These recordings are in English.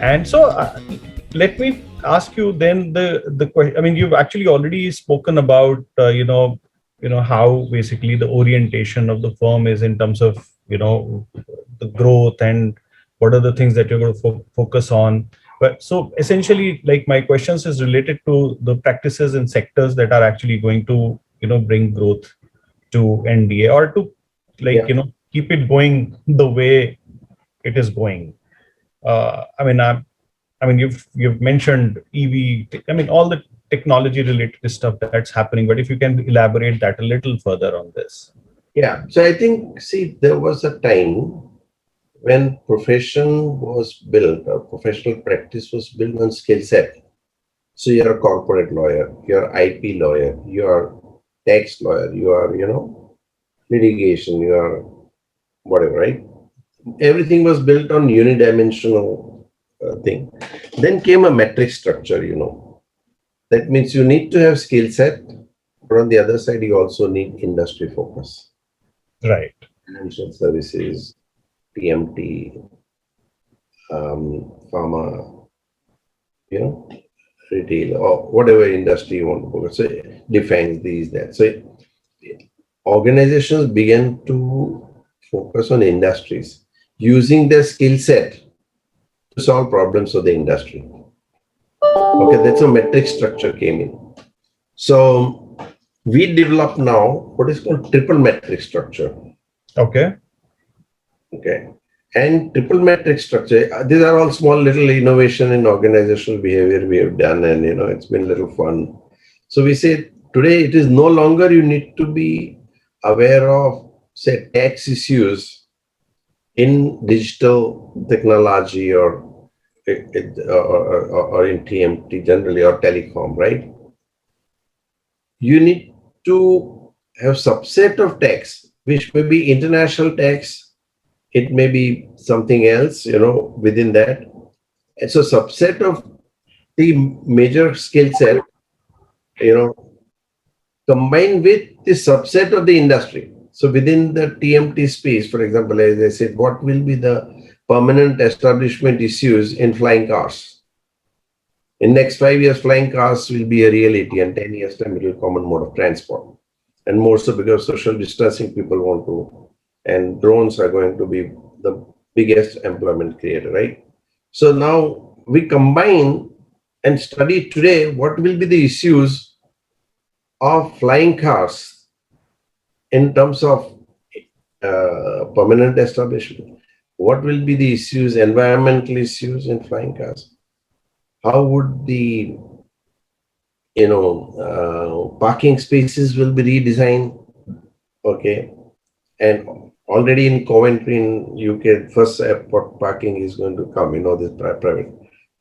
And so let me ask you then the question. I mean, you've actually already spoken about how basically the orientation of the firm is in terms of the growth and what are the things that you're going to focus on. But so essentially, like my questions is related to the practices and sectors that are actually going to bring growth to NDA, or to keep it going the way it is going. I mean, you've mentioned EV. I mean, all the technology related stuff that's happening. But if you can elaborate that a little further on this. Yeah. So I think, see, there was a time when profession was built, or professional practice was built on skill set. So you're a corporate lawyer, you're IP lawyer, you're tax lawyer, you are, litigation, you are whatever, right? Everything was built on unidimensional thing. Then came a metric structure, That means you need to have skill set, but on the other side, you also need industry focus. Right. Financial services, TMT, pharma, retail, or whatever industry you want to focus. So defense, these, that. So organizations began to focus on industries using their skill set to solve problems of the industry. Okay, that's a metric structure came in. So we develop now what is called triple metric structure. Okay. Okay. And triple metric structure, these are all small little innovation in organizational behavior we have done, and it's been a little fun. So we say today it is no longer you need to be aware of, say, tax issues in digital technology or in TMT generally, or telecom, right? You need to have subset of tax, which may be international tax, it may be something else, within that. And so subset of the major skill set, combined with the subset of the industry. So within the TMT space, for example, as I said, what will be the permanent establishment issues in flying cars? In next 5 years, flying cars will be a reality, and 10 years time it will be common mode of transport. And more so because social distancing people want to, and drones are going to be the biggest employment creator, right? So now we combine and study today what will be the issues of flying cars in terms of permanent establishment. What will be the issues, environmental issues in flying cars? How would the parking spaces will be redesigned? Okay, and already in Coventry in UK, first airport parking is going to come. This private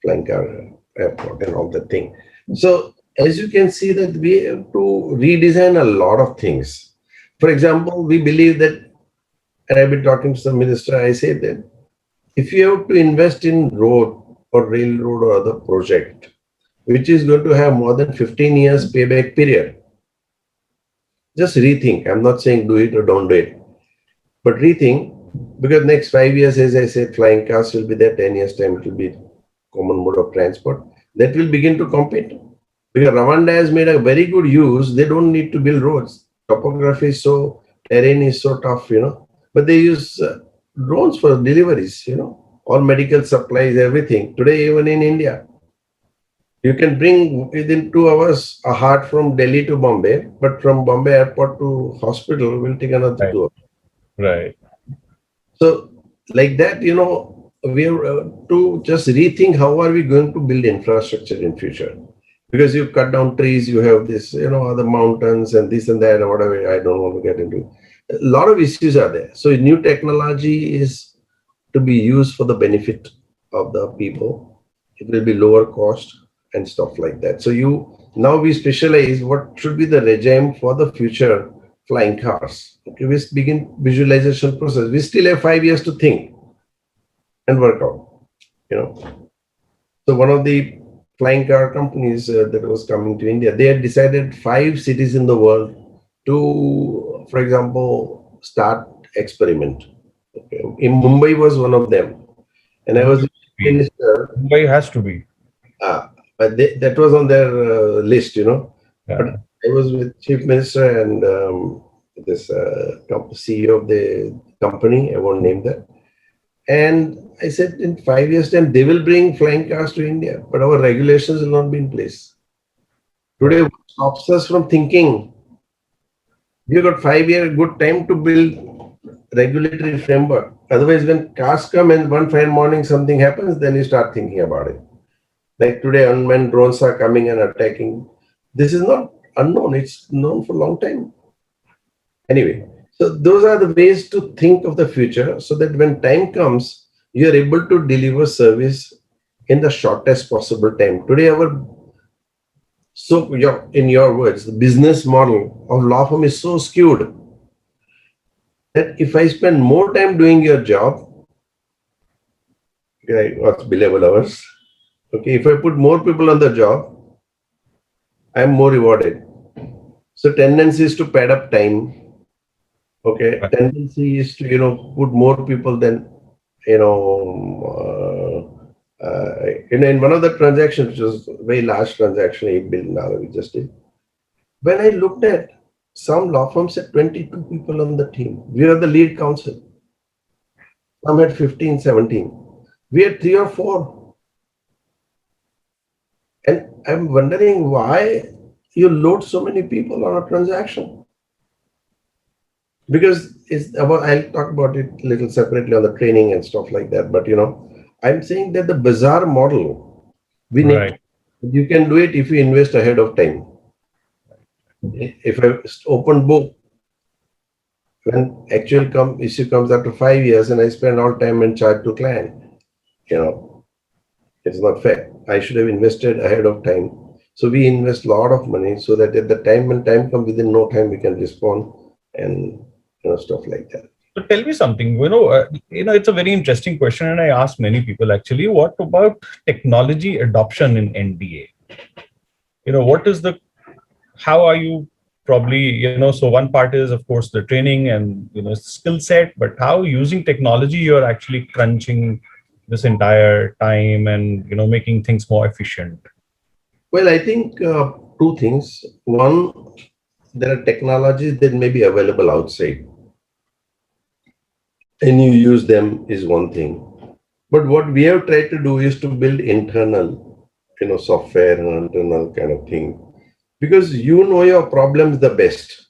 flying car airport and all that thing. So as you can see that we have to redesign a lot of things. For example, we believe that, and I've been talking to some minister, I say that if you have to invest in road or railroad or other project, which is going to have more than 15 years payback period, just rethink. I'm not saying do it or don't do it, but rethink, because next 5 years, as I said, flying cars will be there, 10 years time it will be common mode of transport. That will begin to compete. Because Rwanda has made a very good use, they don't need to build roads. Topography is so, terrain is so tough, but they use drones for deliveries, all medical supplies, everything. Today, even in India, you can bring within 2 hours a heart from Delhi to Bombay, but from Bombay airport to hospital will take another 2 hours. Right. So like that, we have to just rethink how are we going to build infrastructure in future. Because you cut down trees, you have this, other mountains and this and that, or whatever, I don't want to get into. A lot of issues are there. So new technology is to be used for the benefit of the people. It will be lower cost and stuff like that. So now we specialize what should be the regime for the future flying cars. Okay, we begin visualization process. We still have 5 years to think and work out, So one of the flying car companies that was coming to India, they had decided 5 cities in the world to, for example, start experiment. Okay. In Mumbai was one of them. And I was be. Minister, Mumbai has to be. but that was on their list, But Yeah. I was with Chief Minister and this CEO of the company. I won't name that. And I said, in 5 years' time, they will bring flying cars to India, but our regulations will not be in place. Today, what stops us from thinking? You got 5 year good time to build regulatory framework. Otherwise, when cars come and one fine morning something happens, then you start thinking about it. Like today, unmanned drones are coming and attacking. This is not unknown; it's known for a long time. Anyway, so those are the ways to think of the future, so that when time comes, you are able to deliver service in the shortest possible time. Today, in your words, the business model of law firm is so skewed that if I spend more time doing your job, okay, what's billable hours? Okay, if I put more people on the job, I'm more rewarded. So tendency is to pad up time. Okay, Right. tendency is to put more people than in one of the transactions, which was a very large transaction, $8 billion we just did. When I looked at some law firms had 22 people on the team. We are the lead counsel. Some had 15, 17. We had 3 or 4. And I'm wondering why you load so many people on a transaction. Because I'll talk about it a little separately on the training and stuff like that. But I'm saying that the bizarre model, Right. you can do it if you invest ahead of time. If I open book, when actual issue comes after 5 years and I spend all time and charge to client, it's not fair. I should have invested ahead of time. So we invest a lot of money so that at the time when time comes, within no time we can respond and stuff like that. So tell me something. It's a very interesting question, and I ask many people actually. What about technology adoption in NDA? What is how are you probably, so one part is of course the training and skill set, but how using technology you're actually crunching this entire time and making things more efficient? Well, I think two things. One, there are technologies that may be available outside, and you use them is one thing. But what we have tried to do is to build internal, software and internal kind of thing, because your problems the best.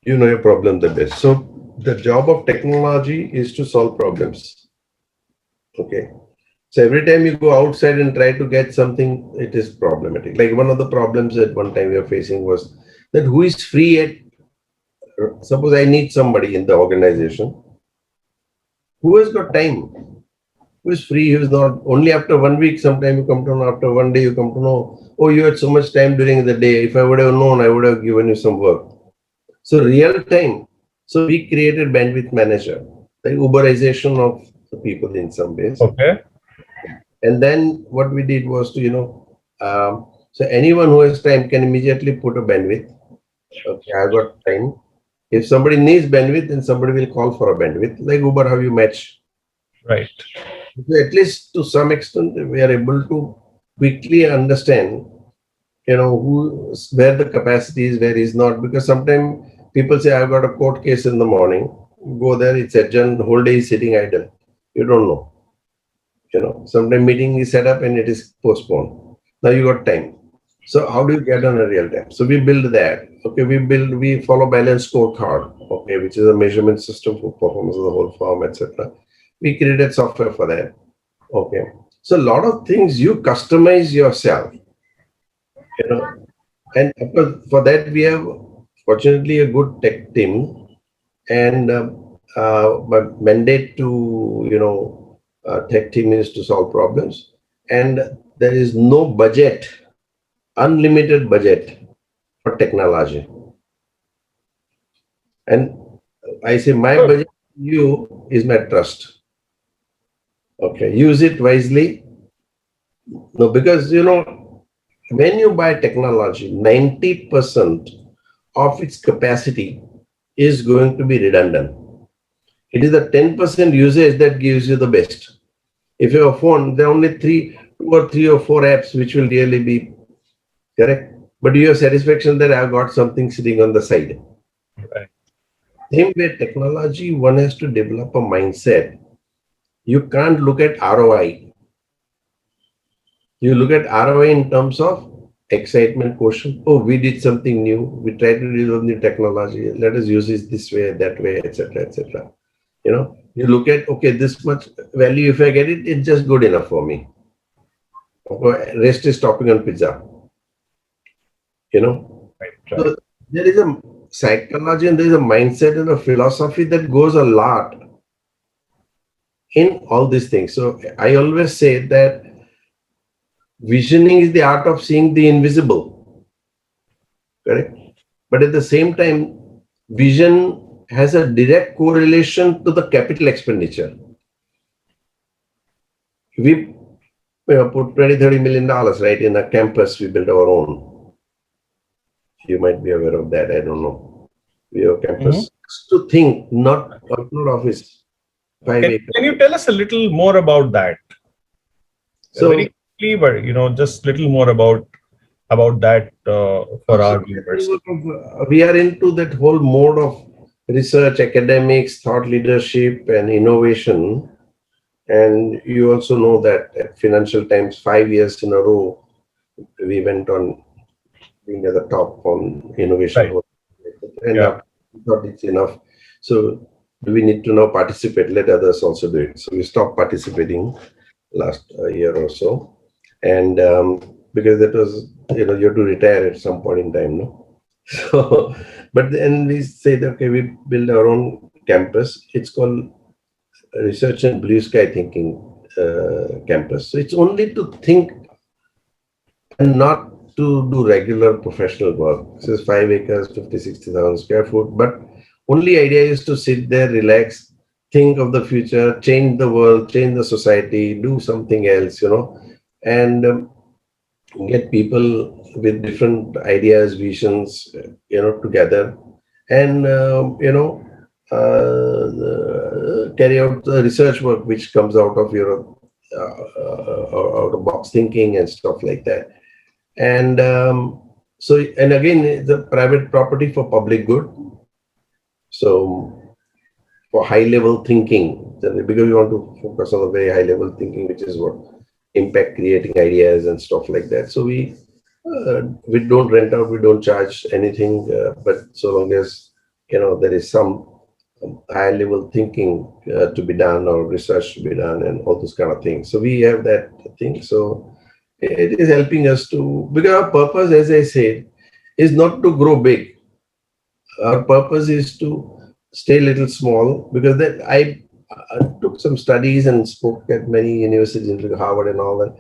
You know your problem the best. So the job of technology is to solve problems. Okay. So every time you go outside and try to get something, it is problematic. Like one of the problems at one time we were facing was that who is free at, suppose I need somebody in the organization, who has got time, who is free, who is not, only after 1 week, sometime you come to know, after 1 day you come to know, oh, you had so much time during the day. If I would have known, I would have given you some work. So real time. So we created bandwidth manager, the Uberization of the people in some ways. Okay. And then what we did was to, so anyone who has time can immediately put a bandwidth. Okay, I got time. If somebody needs bandwidth, then somebody will call for a bandwidth. Like Uber, how you match. Right. So at least to some extent, we are able to quickly understand, where the capacity is, where is not. Because sometimes people say, I've got a court case in the morning. Go there, it's adjourned, the whole day is sitting idle. You don't know. Sometimes meeting is set up and it is postponed. Now you got time. So how do you get on a real time? So we build that. Okay, we follow balance scorecard, okay, which is a measurement system for performance of the whole firm, etc. We created software for that. Okay. So a lot of things you customize yourself. And of course, for that we have fortunately a good tech team and but mandate to tech team is to solve problems, and there is no budget, unlimited budget for technology. And I say my budget to you is my trust. Okay, use it wisely. No, because when you buy technology, 90% of its capacity is going to be redundant. It is the 10% usage that gives you the best. If you have a phone, there are only two or three or four apps which will really be correct. But you have satisfaction that I've got something sitting on the side. Right. Same way, technology, one has to develop a mindset. You can't look at ROI. You look at ROI in terms of excitement quotient. Oh, we did something new. We tried to use new technology. Let us use it this way, that way, etc., etc. You look at, okay, this much value. If I get it, it's just good enough for me. Rest is topping on pizza. You know, Right. Right. so there is a psychology and there is a mindset and a philosophy that goes a lot in all these things. So I always say that visioning is the art of seeing the invisible, correct? But at the same time, vision has a direct correlation to the capital expenditure. We put 20, $30 million, right, in a campus. We built our own. You might be aware of that. I don't know. We have a campus to think, not office. 5 acres. Can you tell us a little more about that? So, Very quickly, but just little more about that for our viewers. we are into that whole mode of research, academics, thought leadership, and innovation. And you also know that at Financial Times, 5 years in a row, we went on being at the top on innovation. Right. And Yeah. we thought it's enough. So we need to now participate, let others also do it. So we stopped participating last year or so. And because that was, you have to retire at some point in time, no? So, but then we said, okay, we build our own campus. It's called Research and Blue Sky Thinking Campus. So it's only to think and not to do regular professional work. This is 5 acres, 50, 60,000 square foot. But only idea is to sit there, relax, think of the future, change the world, change the society, do something else, and get people with different ideas, visions, together, and carry out the research work which comes out of your out of box thinking and stuff like that. And and again, the private property for public good. So for high level thinking, because we want to focus on the very high level thinking, which is what impact creating ideas and stuff like that. So we don't rent out, we don't charge anything, but so long as there is some high level thinking to be done or research to be done and all those kind of things. So we have that thing. So it is helping us to, because our purpose, as I said, is not to grow big. Our purpose is to stay a little small, because that I took some studies and spoke at many universities, including Harvard and all that.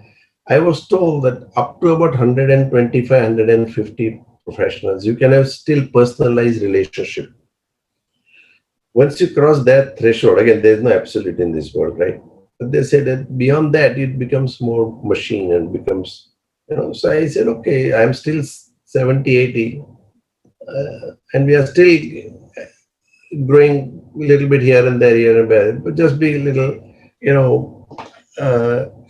I was told that up to about 125, 150 professionals, you can have still personalized relationship. Once you cross that threshold, again, there's no absolute in this world, right? But they said that beyond that, it becomes more machine and becomes, so I said, okay, I'm still 70, 80, and we are still growing a little bit here and there, but just be a little,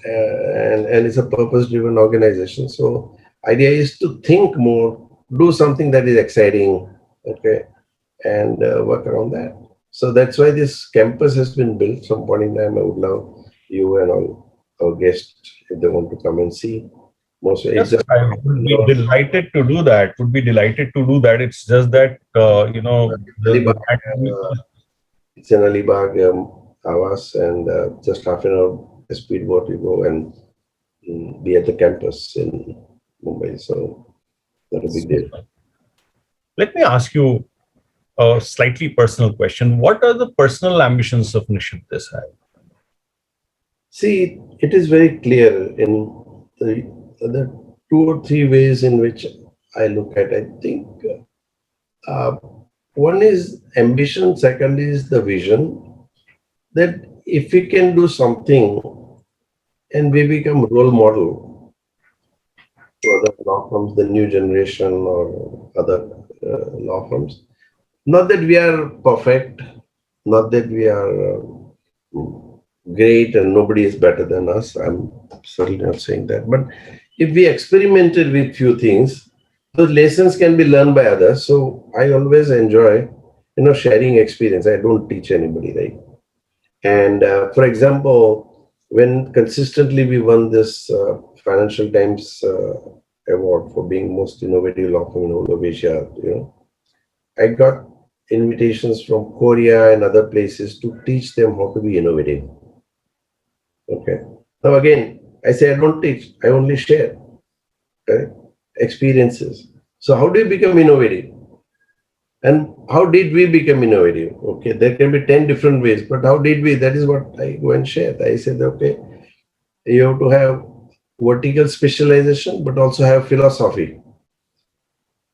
and it's a purpose-driven organization. So idea is to think more, do something that is exciting, okay, and work around that. So that's why this campus has been built. Some point in time, I would love you and all our guests, if they want to come and see. Yes, I would be delighted to do that. It's just that, it's in Alibag, Awas, and just half an hour speedboat you go and be at the campus in Mumbai. So not a big deal. Let me ask you a slightly personal question. What are the personal ambitions of Nishith Desai? See, it is very clear in the 2 or 3 ways in which I look at. I think one is ambition, second is the vision, that if we can do something and we become role model to other law firms, the new generation or other law firms. Not that we are perfect, not that we are great and nobody is better than us. I'm certainly not saying that. But if we experimented with few things, those lessons can be learned by others. So I always enjoy, sharing experience. I don't teach anybody, right? And for example, when consistently we won this Financial Times award for being most innovative law firm in all of Asia, I got invitations from Korea and other places to teach them how to be innovative. Okay. Now again, I say I don't teach, I only share, correct? Experiences. So how do you become innovative? And how did we become innovative? Okay, there can be 10 different ways, but how did we? That is what I go and share. I said, okay, you have to have vertical specialization, but also have philosophy.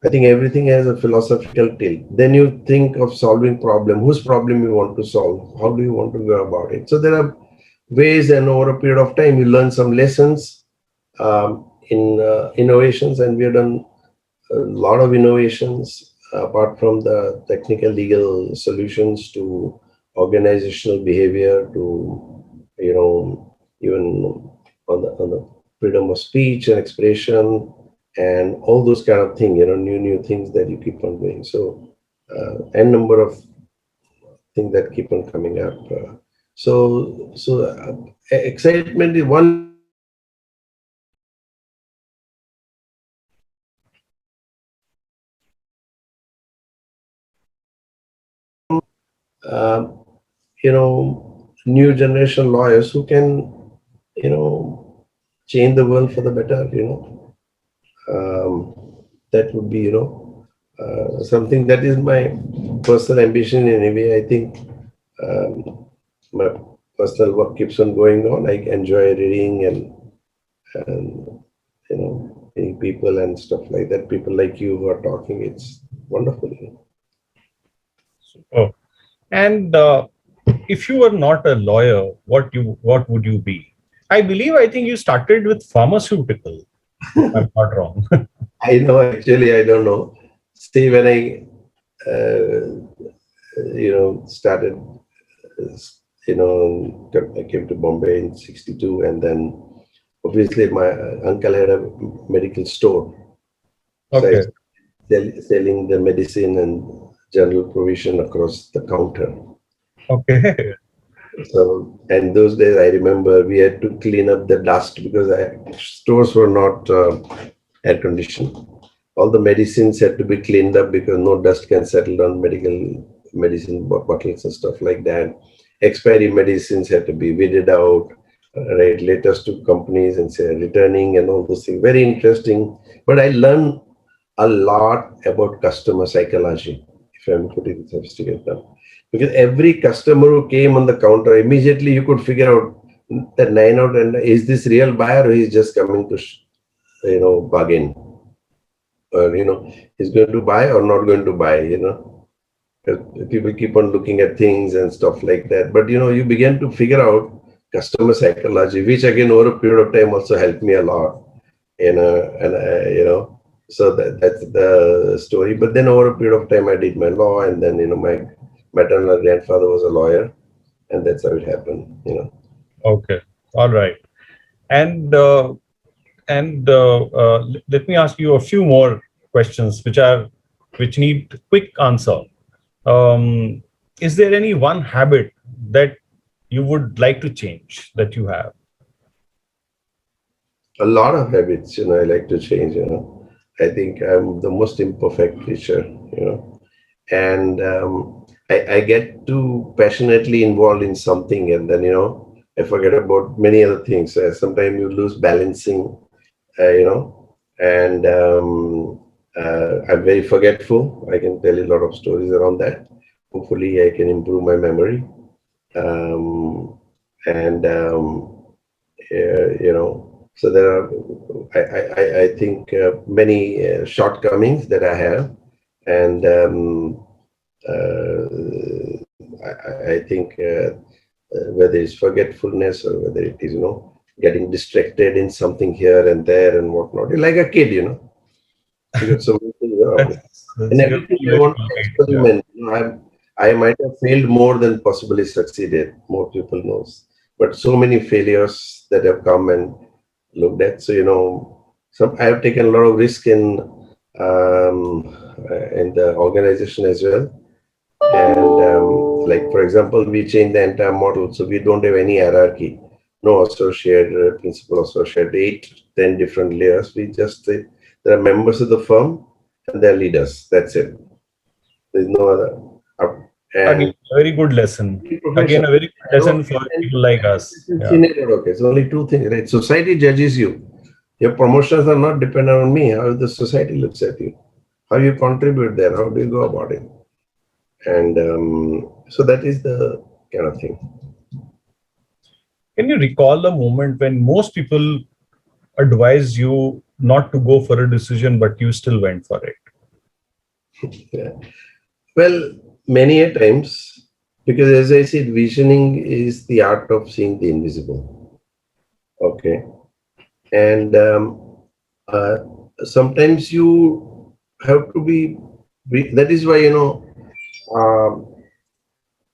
I think everything has a philosophical tilt. Then you think of solving problem. Whose problem you want to solve? How do you want to go about it? So there are ways, and over a period of time, you learn some lessons in innovations, and we have done a lot of innovations apart from the technical legal solutions to organizational behavior to even on the freedom of speech and expression and all those kind of things, new things that you keep on doing. So n number of things that keep on coming up. Excitement is one. um, new generation lawyers who can, change the world for the better, that would be, something that is my personal ambition in a way. I think my personal work keeps on going on. I enjoy reading and meeting people and stuff like that. People like you who are talking, it's wonderful. Oh, and if you were not a lawyer, what would you be? I think you started with pharmaceutical, if I'm not wrong. I know, actually, I don't know. See, when I, started, uh, I came to Bombay in 62, and then obviously my uncle had a medical store. So I Okay. started selling the medicine and general provision across the counter. Okay. So, and those days I remember we had to clean up the dust because stores were not air conditioned. All the medicines had to be cleaned up because no dust can settle on medical medicine bottles and stuff like that. Expiry medicines had to be weeded out, right? Letters to companies and say returning and all those things. Very interesting. But I learned a lot about customer psychology, if I'm putting it sophisticated term. Because every customer who came on the counter, immediately you could figure out that 9 out of 10, is this real buyer or he's just coming to, bargain? Or, he's going to buy or not going to buy, 'Cause people keep on looking at things and stuff like that. But, you begin to figure out customer psychology, which again, over a period of time also helped me a lot, so that's the story. But then over a period of time, I did my law, and then, my maternal grandfather was a lawyer, and that's how it happened. Okay. All right. And let me ask you a few more questions, which need quick answer. Um, is there any one habit that you would like to change that you have? A lot of habits, I like to change. I think I'm the most imperfect creature. And I get too passionately involved in something, and then, I forget about many other things. Sometimes you lose balancing, and I'm very forgetful. I can tell you a lot of stories around that. Hopefully, I can improve my memory. Um, and so there are, I think, many shortcomings that I have, and I think whether it's forgetfulness or whether it is, getting distracted in something here and there and whatnot. You're like a kid. You got so many things around. And You're everything you very want to right. Yeah. experiment. I might have failed more than possibly succeeded. More people knows. but so many failures that have come and looked at. So, I have taken a lot of risk in the organization as well. And like, for example, we changed the entire model. So we don't have any hierarchy, no associate, principal associate, 8, 10 different layers. We just say there are members of the firm and they're leaders. That's it. There's no other. Again, And a very good lesson. profession. Again, a very good lesson for people like us. Yeah. Okay, it's only two things, right? Society judges you. Your promotions are not dependent on me. How the society looks at you, how you contribute there, how do you go about it, and so that is the kind of thing. Can you recall a moment when most people advise you not to go for a decision, but you still went for it? Yeah. Well, many a times, because as I said, visioning is the art of seeing the invisible. Okay. And sometimes you have to be, that is why,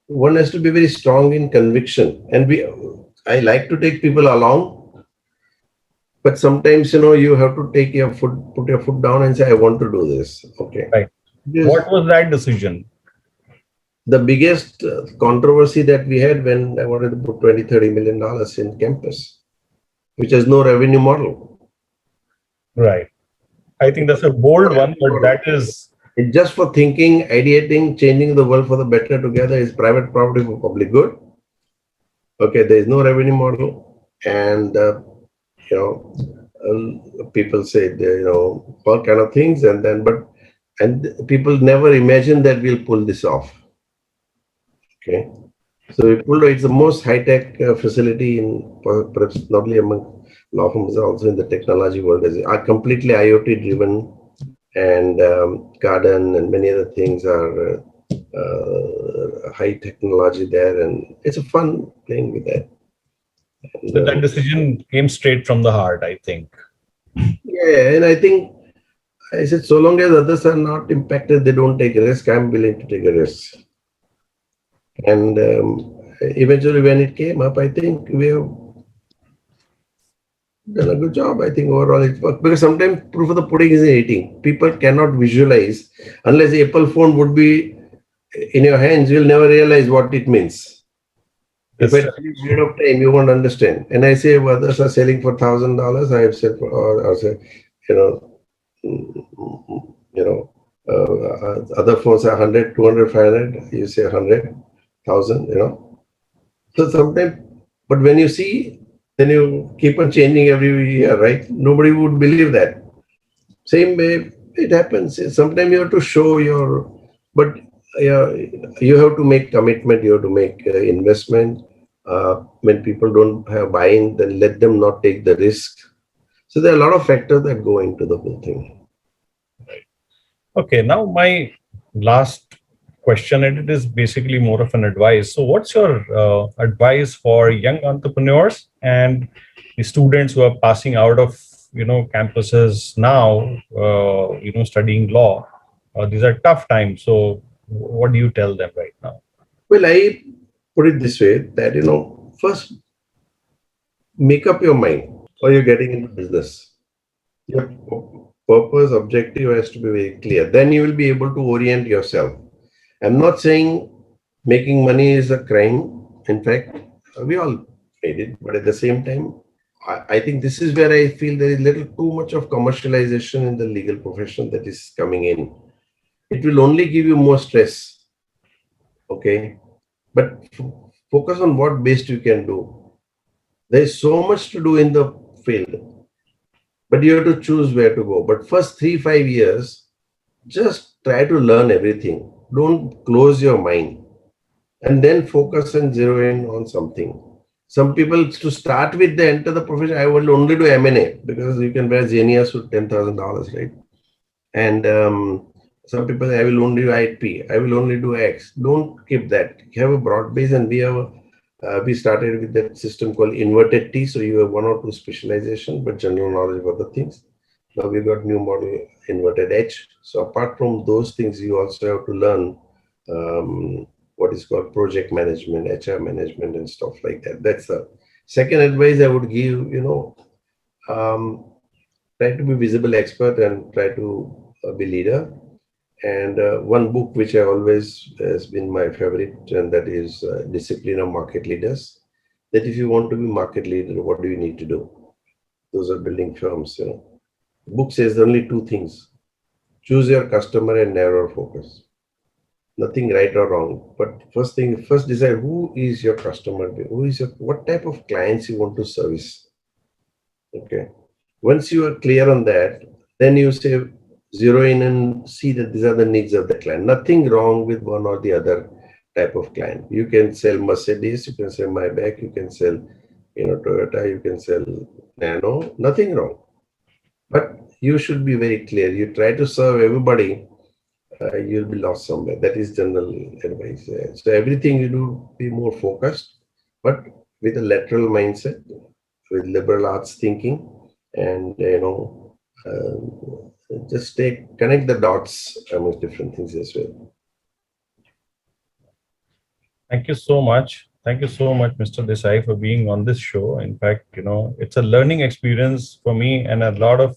one has to be very strong in conviction. And I like to take people along, but sometimes, you have to put your foot down and say, I want to do this. Okay. Right. What was that decision? The biggest controversy that we had when I wanted to put $20-30 million in campus, which has no revenue model. Right. I think that's a bold one, but that is... It's just for thinking, ideating, changing the world for the better together is private property for public good. Okay, there is no revenue model. And, people say, all kind of things. And people never imagine that we'll pull this off. Okay. So we pulled it's the most high-tech facility in perhaps not only among law firms, also in the technology world. Are completely IoT driven, and garden and many other things are high technology there, and it's a fun playing with that. And, so that decision came straight from the heart, I think. Yeah, and I think I said, so long as others are not impacted, they don't take a risk. I'm willing to take a risk. And eventually, when it came up, I think we have done a good job. I think overall it worked, because sometimes proof of the pudding is in eating. People cannot visualize unless the Apple phone would be in your hands. You'll never realize what it means. If at a period of time you won't understand. And I say, if others are selling for $1,000, I have said, or say, other phones are 100, 200, 500. You say 100,000. So sometimes, but when you see, then you keep on changing every year, right? Nobody would believe that. Same way it happens. Sometimes you have to show but you have to make commitment, you have to make investment. When people don't have buying, then let them not take the risk. So there are a lot of factors that go into the whole thing. Right. Okay, now my last question, and it is basically more of an advice. So what's your advice for young entrepreneurs and the students who are passing out of campuses now, studying law? These are tough times. So what do you tell them right now? Well, I put it this way, that first make up your mind, or you're getting into business. Your purpose, objective has to be very clear. Then you will be able to orient yourself. I'm not saying making money is a crime. In fact, we all made it, but at the same time, I think this is where I feel there is little too much of commercialization in the legal profession that is coming in. It will only give you more stress. Okay, but focus on what best you can do. There is so much to do in the field, but you have to choose where to go. But first 3-5 years, just try to learn everything. Don't close your mind, and then focus and zero in on something. Some people, to start with, they enter the profession. I will only do M&A because you can wear Genius with $10,000, right? And some people, I will only do IP. I will only do X. Don't keep that. Have a broad base, and we started with that system called inverted T. So you have 1 or 2 specialization, but general knowledge of other things. Now we got new model inverted H. So apart from those things, you also have to learn what what is called project management, HR management, and stuff like that. That's the second advice I would give. Try to be visible expert and try to be leader. And one book which I always has been my favorite, and that is Discipline of Market Leaders. That if you want to be market leader, what do you need to do? Those are building firms. Book says only two things: choose your customer and narrow focus. Nothing right or wrong, but first decide who is your customer, what type of clients you want to service. Okay. Once you are clear on that, then you say zero in and see that these are the needs of the client. Nothing wrong with one or the other type of client. You can sell Mercedes, you can sell Maybach, you can sell Toyota, you can sell Nano. Nothing wrong. But you should be very clear. You try to serve everybody, you'll be lost somewhere. That is general advice. So everything you do, be more focused, but with a lateral mindset, with liberal arts thinking, and just connect the dots amongst different things as well. Thank you so much. Thank you so much, Mr. Desai, for being on this show. In fact, it's a learning experience for me and a lot of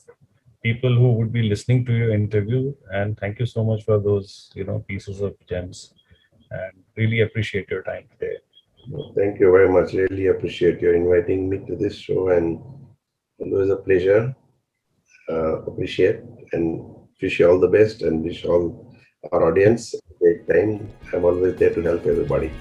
people who would be listening to your interview. And thank you so much for those, pieces of gems. And really appreciate your time today. Thank you very much. Really appreciate you inviting me to this show, and always a pleasure. Appreciate and wish you all the best, and wish all our audience a great time. I'm always there to help everybody.